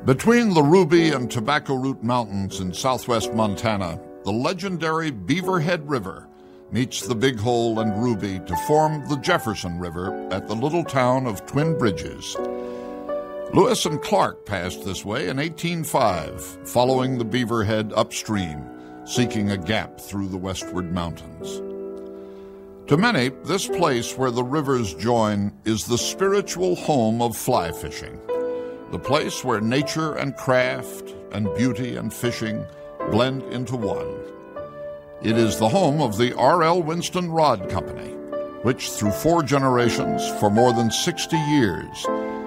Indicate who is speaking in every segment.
Speaker 1: Between the Ruby and Tobacco Root Mountains in southwest Montana, the legendary Beaverhead River meets the Big Hole and Ruby to form the Jefferson River at the little town of Twin Bridges. Lewis and Clark passed this way in 1805, following the Beaverhead upstream, seeking a gap through the westward mountains. To many, this place where the rivers join is the spiritual home of fly fishing, the place where nature and craft and beauty and fishing blend into one. It is the home of the R.L. Winston Rod Company, which through 4 generations for more than 60 years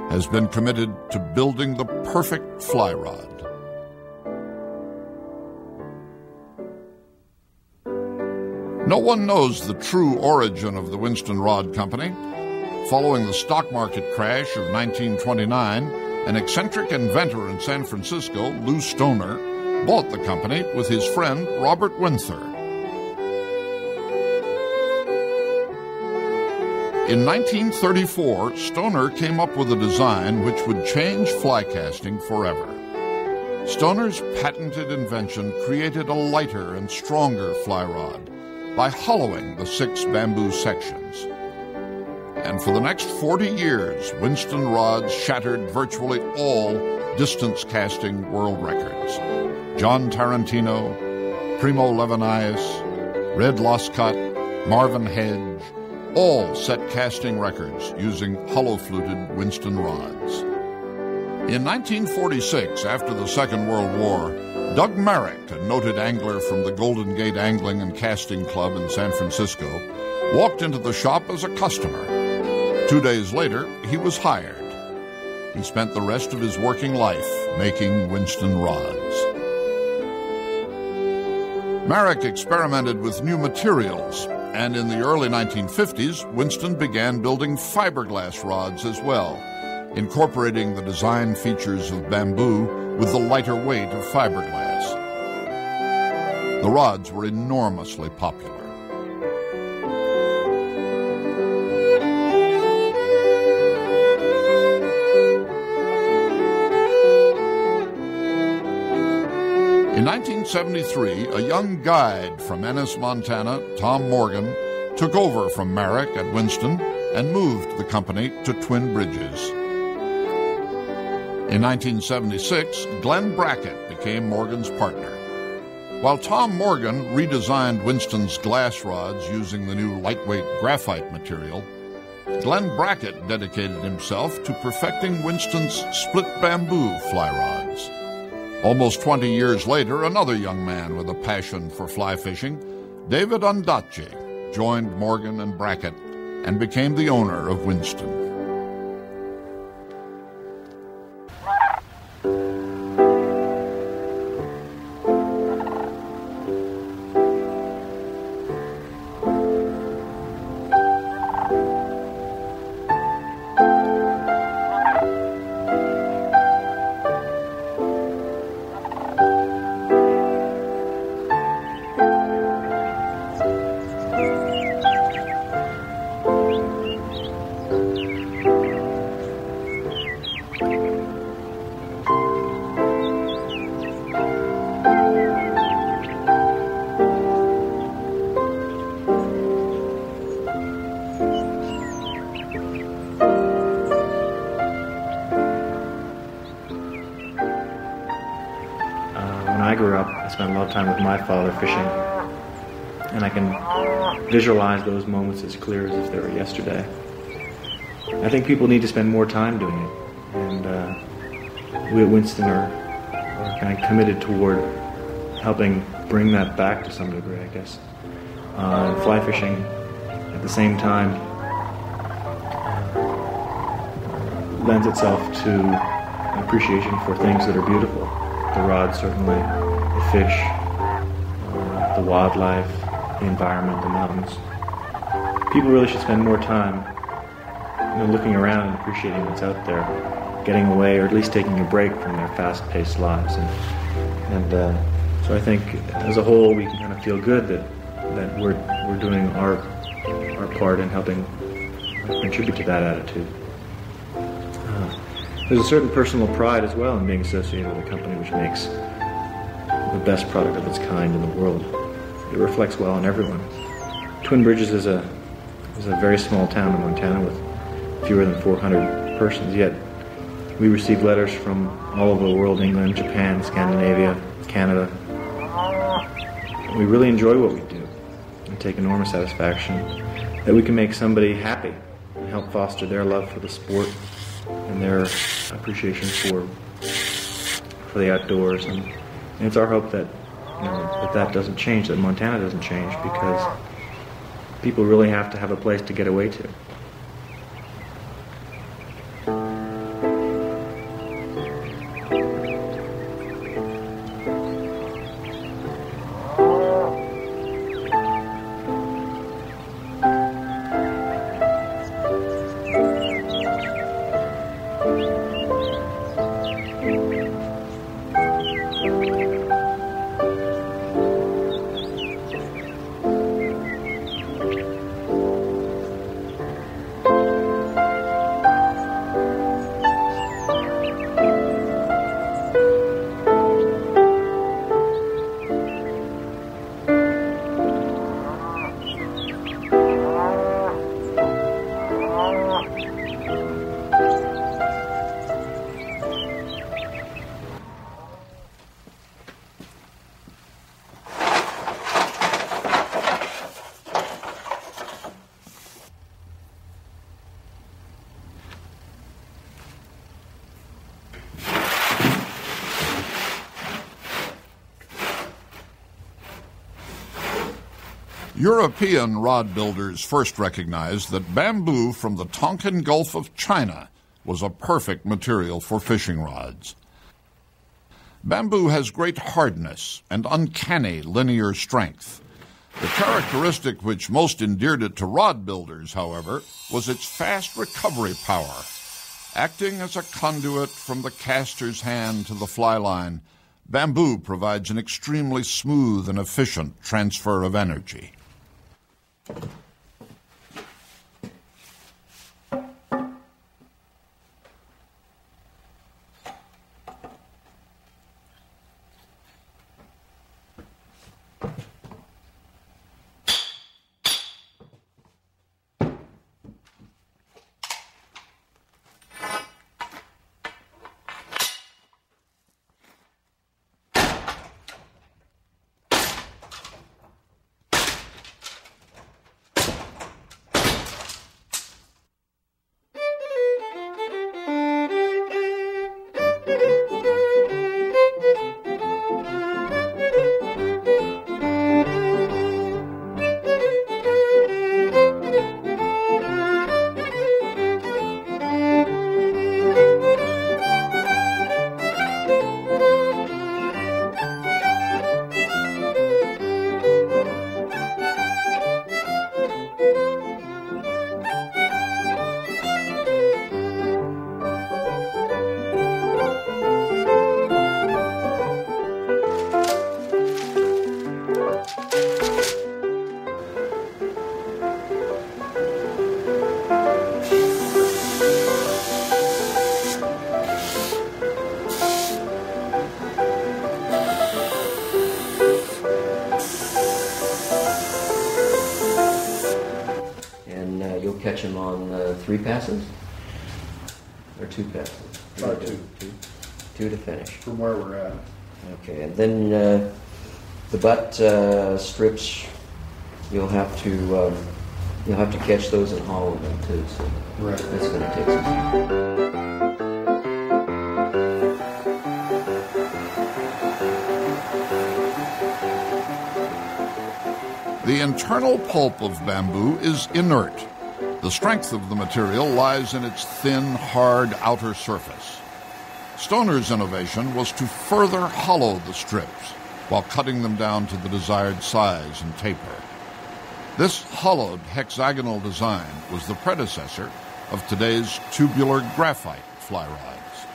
Speaker 1: has been committed to building the perfect fly rod. No one knows the true origin of the Winston Rod Company. Following the stock market crash of 1929, an eccentric inventor in San Francisco, Lou Stoner, bought the company with his friend Robert Winther. In 1934, Stoner came up with a design which would change fly casting forever. Stoner's patented invention created a lighter and stronger fly rod by hollowing the 6 bamboo sections. And for the next 40 years, Winston rods shattered virtually all distance casting world records. John Tarantino, Primo Levinas, Red Loscott, Marvin Hedge, all set casting records using hollow-fluted Winston rods. In 1946, after the Second World War, Doug Merrick, a noted angler from the Golden Gate Angling and Casting Club in San Francisco, walked into the shop as a customer. 2 days later, he was hired. He spent the rest of his working life making Winston rods. Merrick experimented with new materials, and in the early 1950s, Winston began building fiberglass rods as well, incorporating the design features of bamboo with the lighter weight of fiberglass. The rods were enormously popular. In 1973, a young guide from Ennis, Montana, Tom Morgan, took over from Merrick at Winston and moved the company to Twin Bridges. In 1976, Glenn Brackett became Morgan's partner. While Tom Morgan redesigned Winston's glass rods using the new lightweight graphite material, Glenn Brackett dedicated himself to perfecting Winston's split bamboo fly rods. Almost 20 years later, another young man with a passion for fly fishing, David Ondaatje, joined Morgan and Brackett and became the owner of Winston.
Speaker 2: Spent a lot of time with my father fishing, and I can visualize those moments as clear as if they were yesterday. I think people need to spend more time doing it, and we at Winston are kind of committed toward helping bring that back to some degree, I guess. Fly fishing, at the same time, lends itself to an appreciation for things that are beautiful. The rod, certainly. The fish, the wildlife, the environment, the mountains. People really should spend more time, looking around and appreciating what's out there, getting away, or at least taking a break from their fast-paced lives. And so I think, as a whole, we can kind of feel good that we're doing our part in helping contribute to that attitude. There's a certain personal pride as well in being associated with a company which makes the best product of its kind in the world. It reflects well on everyone. Twin Bridges is a very small town in Montana with fewer than 400 persons, yet we receive letters from all over the world, England, Japan, Scandinavia, Canada. We really enjoy what we do and take enormous satisfaction that we can make somebody happy and help foster their love for the sport and their appreciation for the outdoors. And it's our hope that that doesn't change, that Montana doesn't change, because people really have to have a place to get away to.
Speaker 1: European rod builders first recognized that bamboo from the Tonkin Gulf of China was a perfect material for fishing rods. Bamboo has great hardness and uncanny linear strength. The characteristic which most endeared it to rod builders, however, was its fast recovery power. Acting as a conduit from the caster's hand to the fly line, bamboo provides an extremely smooth and efficient transfer of energy.
Speaker 3: Catch him on 3 passes or 2 passes?
Speaker 4: About two.
Speaker 3: Two to finish.
Speaker 4: From where we're at.
Speaker 3: Okay, and then the butt strips, you'll have to catch those and hollow them too. So
Speaker 4: right.
Speaker 3: That's going to take some time.
Speaker 1: The internal pulp of bamboo is inert. The strength of the material lies in its thin, hard outer surface. Stoner's innovation was to further hollow the strips while cutting them down to the desired size and taper. This hollowed hexagonal design was the predecessor of today's tubular graphite fly rods.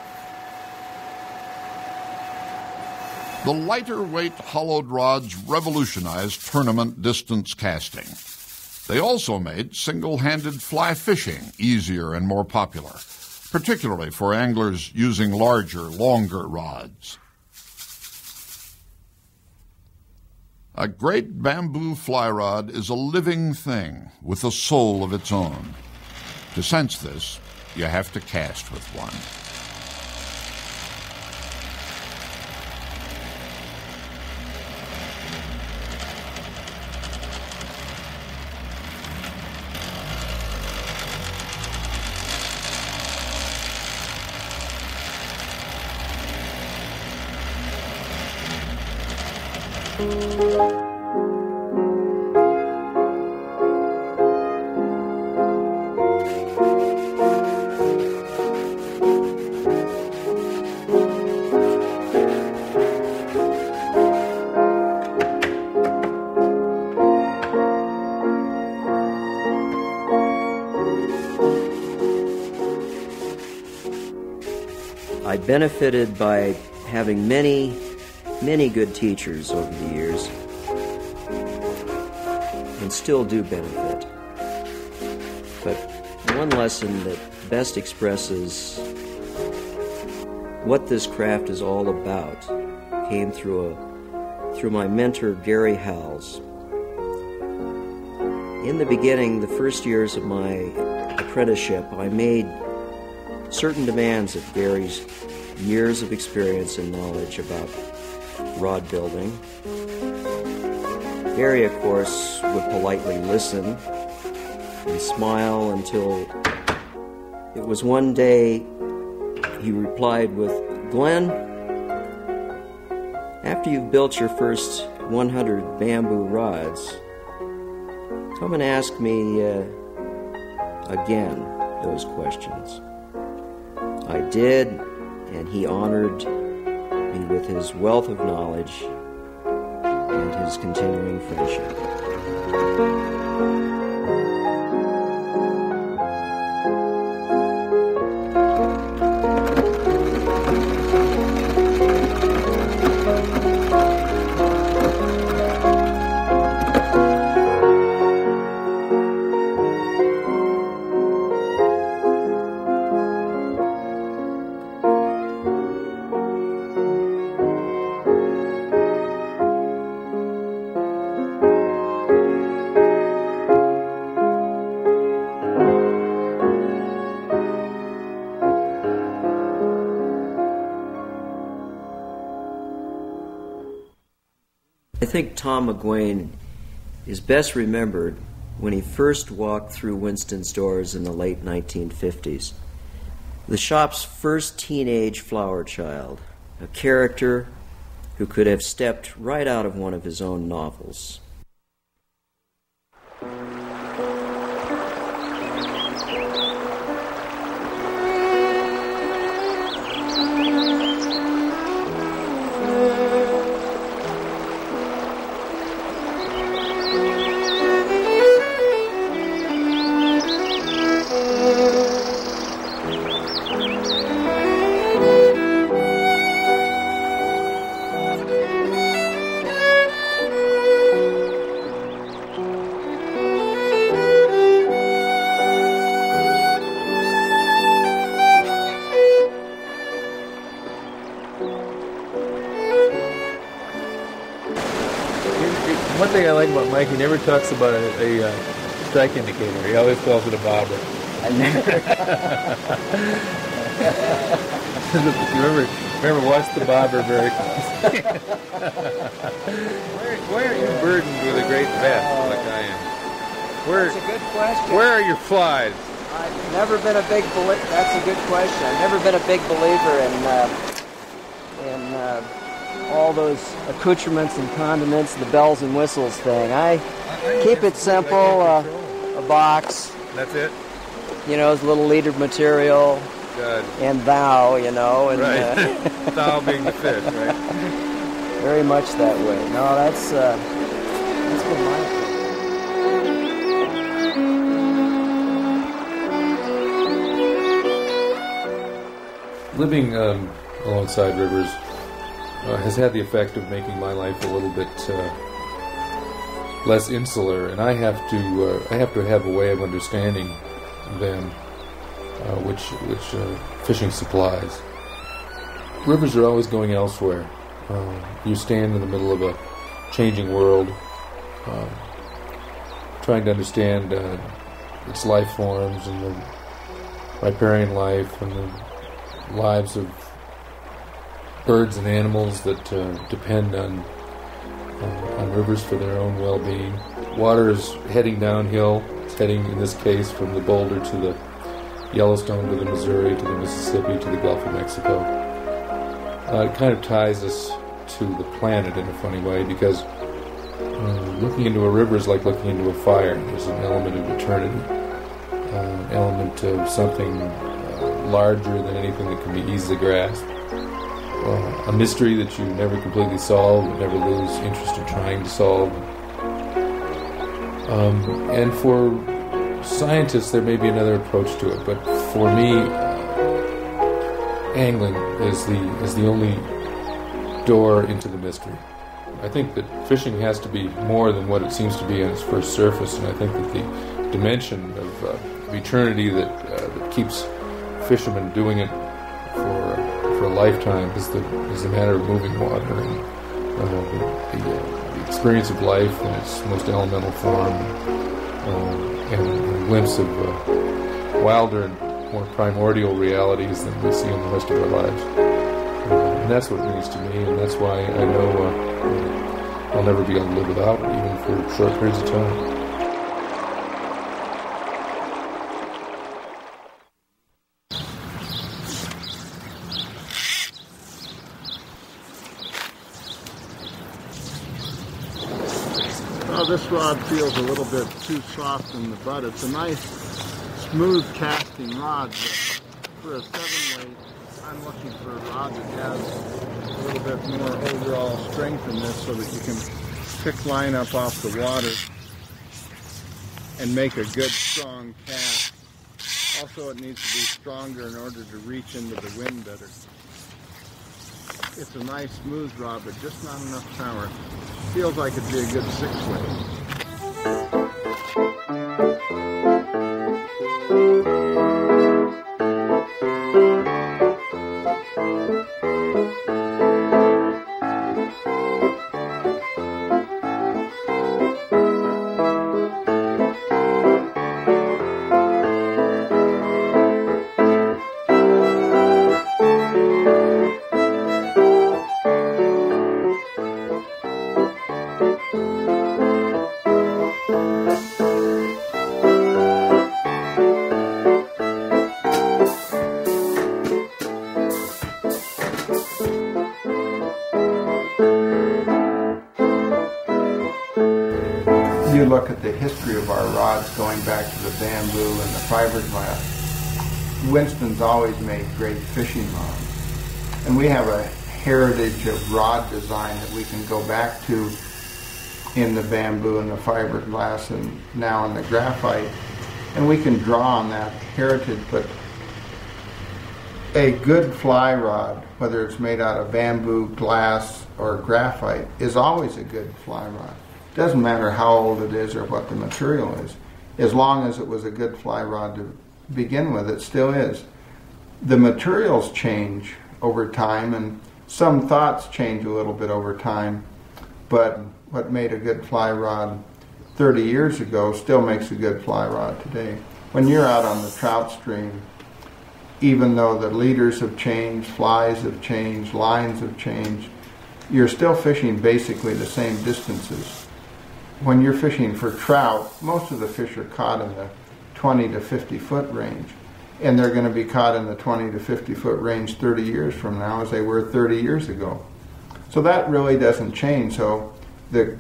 Speaker 1: The lighter weight hollowed rods revolutionized tournament distance casting. They also made single-handed fly fishing easier and more popular, particularly for anglers using larger, longer rods. A great bamboo fly rod is a living thing with a soul of its own. To sense this, you have to cast with one.
Speaker 3: I benefited by having many good teachers over the years, and still do benefit. But one lesson that best expresses what this craft is all about came through my mentor, Gary Howells. In the beginning, the first years of my apprenticeship, I made certain demands of Gary's years of experience and knowledge about rod building. Gary, of course, would politely listen and smile until it was one day he replied with, "Glenn, after you've built your first 100 bamboo rods, come and ask me again those questions." I did, and he honored me with his wealth of knowledge and his continuing friendship. I think Tom McGuane is best remembered when he first walked through Winston's doors in the late 1950s. The shop's first teenage flower child, a character who could have stepped right out of one of his own novels.
Speaker 4: One thing I like about Mike, he never talks about a strike indicator. He always calls it a bobber.
Speaker 3: I never.
Speaker 4: remember, watch the bobber very closely. why are you burdened with a great vest like I am?
Speaker 5: That's a good question.
Speaker 4: Where are your flies?
Speaker 5: I've never been a big believer. That's a good question. I've never been a big believer in all those accoutrements and condiments, the bells and whistles thing. I keep it simple. A box.
Speaker 4: That's it.
Speaker 5: You know, it's a little leader material.
Speaker 4: God.
Speaker 5: And thou, you know, and
Speaker 4: right. Thou being the fish, right?
Speaker 5: Very much that way. No, that's been my opinion.
Speaker 4: Living alongside rivers has had the effect of making my life a little bit less insular, and I have to have a way of understanding them which fishing supplies. Rivers are always going elsewhere. You stand in the middle of a changing world, trying to understand its life forms and the riparian life and the lives of birds and animals that depend on rivers for their own well-being. Water is heading downhill. It's heading, in this case, from the Boulder to the Yellowstone to the Missouri to the Mississippi to the Gulf of Mexico. It kind of ties us to the planet in a funny way, because looking into a river is like looking into a fire. There's an element of eternity, an element of something larger than anything that can be easily grasped, a mystery that you never completely solve, but never lose interest in trying to solve. And for scientists, there may be another approach to it, but for me, angling is the only door into the mystery. I think that fishing has to be more than what it seems to be on its first surface, and I think that the dimension of eternity that keeps fishermen doing it for a lifetime is the matter of moving water and the experience of life in its most elemental form, and a glimpse of wilder and more primordial realities than we see in the rest of our lives. And that's what it means to me, and that's why I know I'll never be able to live without it, even for short periods of time.
Speaker 6: Well, this rod feels a little bit too soft in the butt. It's a nice, smooth casting rod, but for a 7-weight, I'm looking for a rod that has a little bit more overall strength in this so that you can pick line up off the water and make a good, strong cast. Also, it needs to be stronger in order to reach into the wind better. It's a nice, smooth rod, but just not enough power. Feels like it'd be a good 6-weight. You look at the history of our rods going back to the bamboo and the fiberglass. Winston's always made great fishing rods. And we have a heritage of rod design that we can go back to in the bamboo and the fiberglass and now in the graphite. And we can draw on that heritage, but a good fly rod, whether it's made out of bamboo, glass, or graphite, is always a good fly rod. Doesn't matter how old it is or what the material is. As long as it was a good fly rod to begin with, it still is. The materials change over time, and some thoughts change a little bit over time, but what made a good fly rod 30 years ago still makes a good fly rod today. When you're out on the trout stream, even though the leaders have changed, flies have changed, lines have changed, you're still fishing basically the same distances. When you're fishing for trout, most of the fish are caught in the 20 to 50 foot range, and they're going to be caught in the 20 to 50 foot range 30 years from now as they were 30 years ago. So that really doesn't change. So the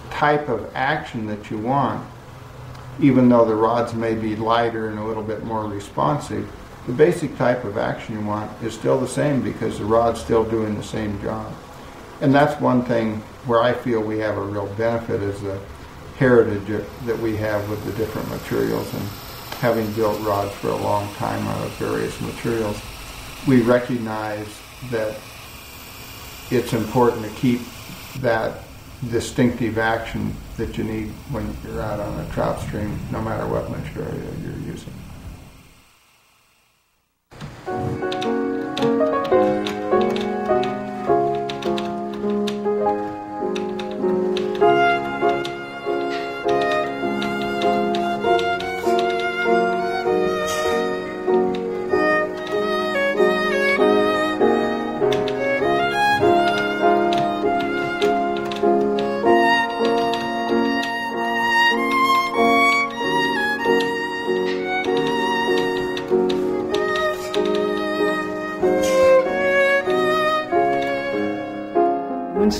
Speaker 6: type of action that you want, even though the rods may be lighter and a little bit more responsive, the basic type of action you want is still the same because the rod's still doing the same job. And that's one thing where I feel we have a real benefit is the heritage that we have with the different materials, and having built rods for a long time out of various materials, we recognize that it's important to keep that distinctive action that you need when you're out on a trout stream, no matter what material you're using.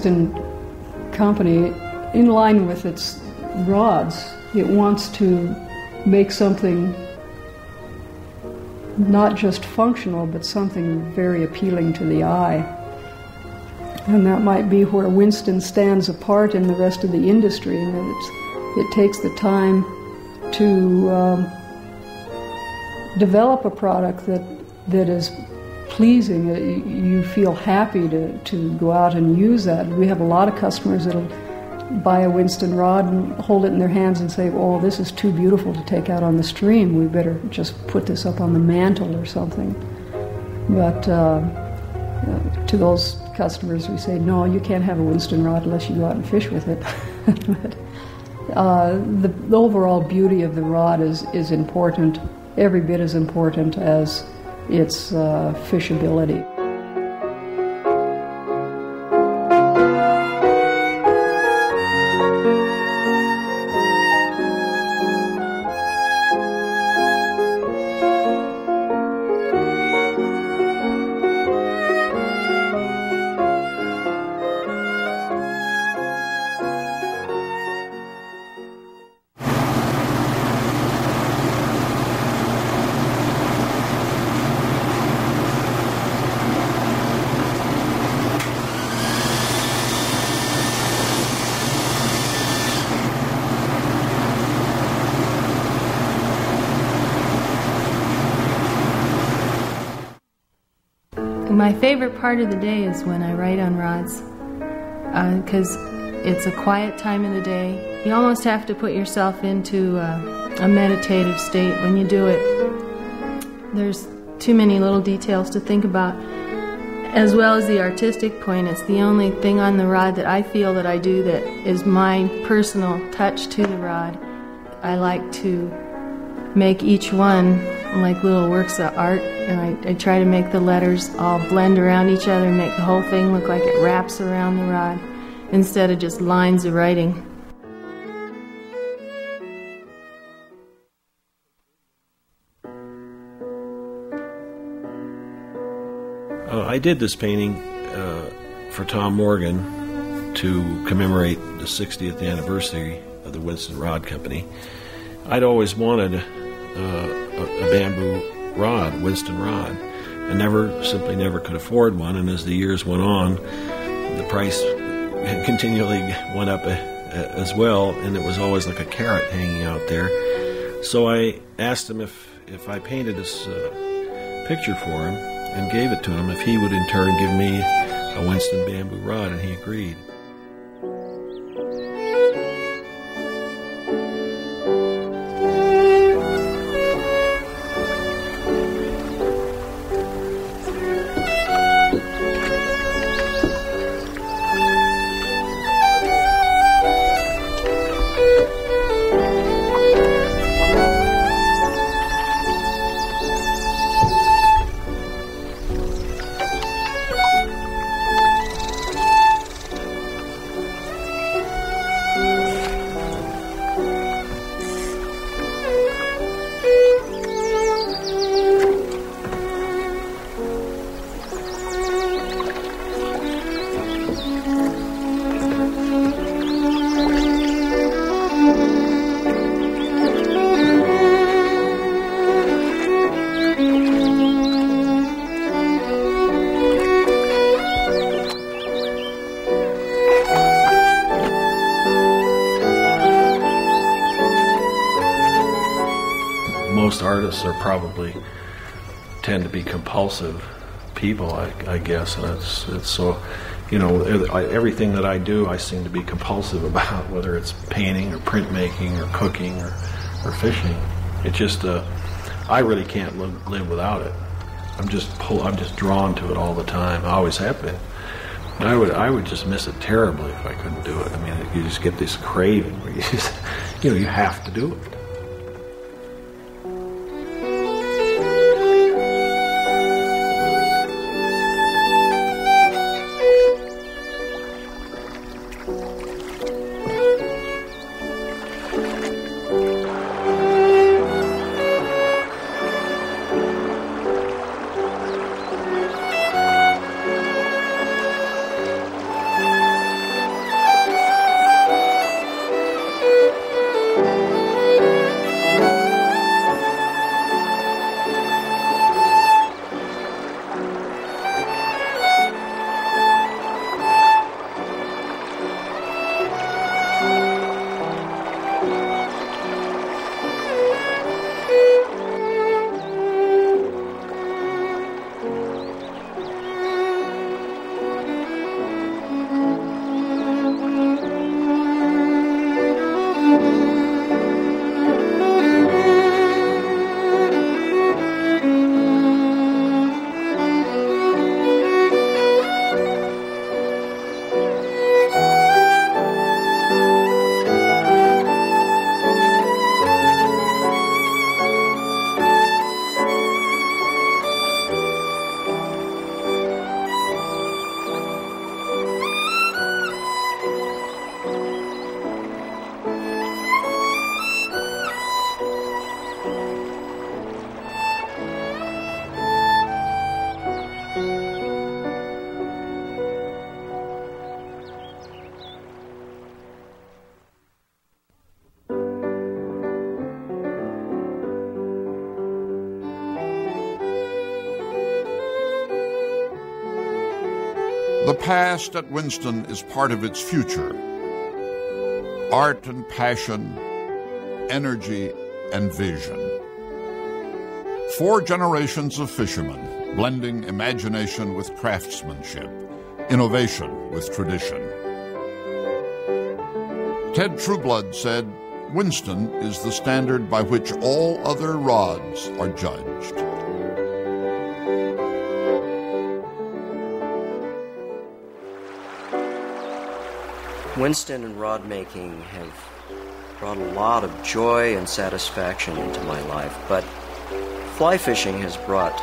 Speaker 7: Winston company, in line with its rods, it wants to make something not just functional, but something very appealing to the eye. And that might be where Winston stands apart in the rest of the industry, in that it takes the time to develop a product that is pleasing. You feel happy to go out and use that. We have a lot of customers that'll buy a Winston rod and hold it in their hands and say, oh, this is too beautiful to take out on the stream. We better just put this up on the mantle or something. But to those customers, we say, no, you can't have a Winston rod unless you go out and fish with it. But, the overall beauty of the rod is important, every bit as important as its fishability.
Speaker 8: My favorite part of the day is when I write on rods, because it's a quiet time of the day. You almost have to put yourself into a meditative state when you do it. There's too many little details to think about, as well as the artistic point. It's the only thing on the rod that I feel that I do that is my personal touch to the rod. I like to make each one like little works of art, and I try to make the letters all blend around each other and make the whole thing look like it wraps around the rod instead of just lines of writing.
Speaker 9: I did this painting for Tom Morgan to commemorate the 60th anniversary of the Winston Rod Company. I'd always wanted a bamboo rod, Winston rod, and simply never could afford one. And as the years went on, the price continually went up as well, and it was always like a carrot hanging out there. So I asked him if I painted this picture for him and gave it to him, if he would in turn give me a Winston bamboo rod, and he agreed. Most artists are probably tend to be compulsive people, I guess, and it's so, you know, everything that I do I seem to be compulsive about, whether it's painting or printmaking or cooking or fishing. It just I really can't live without it. I'm just drawn to it all the time. I always have been. And I would just miss it terribly if I couldn't do it. I mean, you just get this craving where you have to do it.
Speaker 1: The past at Winston is part of its future. Art and passion, energy and vision. 4 generations of fishermen, blending imagination with craftsmanship, innovation with tradition. Ted Trueblood said, "Winston is the standard by which all other rods are judged."
Speaker 3: Winston and rod making have brought a lot of joy and satisfaction into my life, but fly fishing has brought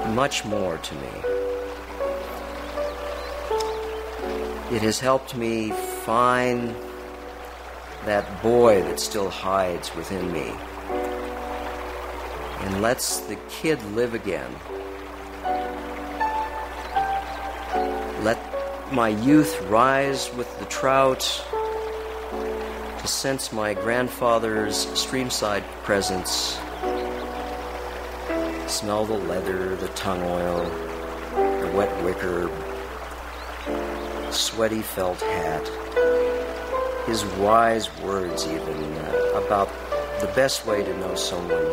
Speaker 3: much more to me. It has helped me find that boy that still hides within me and lets the kid live again. Let my youth rise with the trout, to sense my grandfather's streamside presence, smell the leather, the tongue oil, the wet wicker, sweaty felt hat, his wise words even about the best way to know someone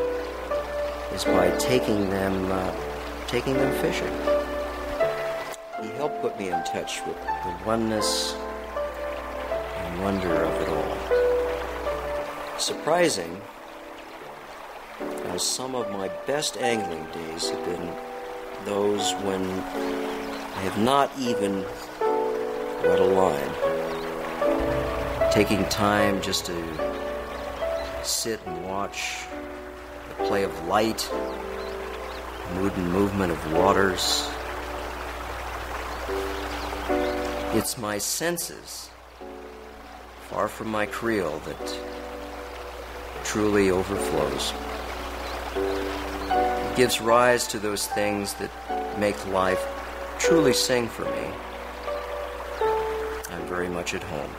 Speaker 3: is by taking them fishing. He helped put me in touch with the oneness and wonder of it all. Surprising, as some of my best angling days have been those when I have not even wet a line. Taking time just to sit and watch the play of light, mood and movement of waters. It's my senses, far from my creel, that truly overflows. It gives rise to those things that make life truly sing for me. I'm very much at home.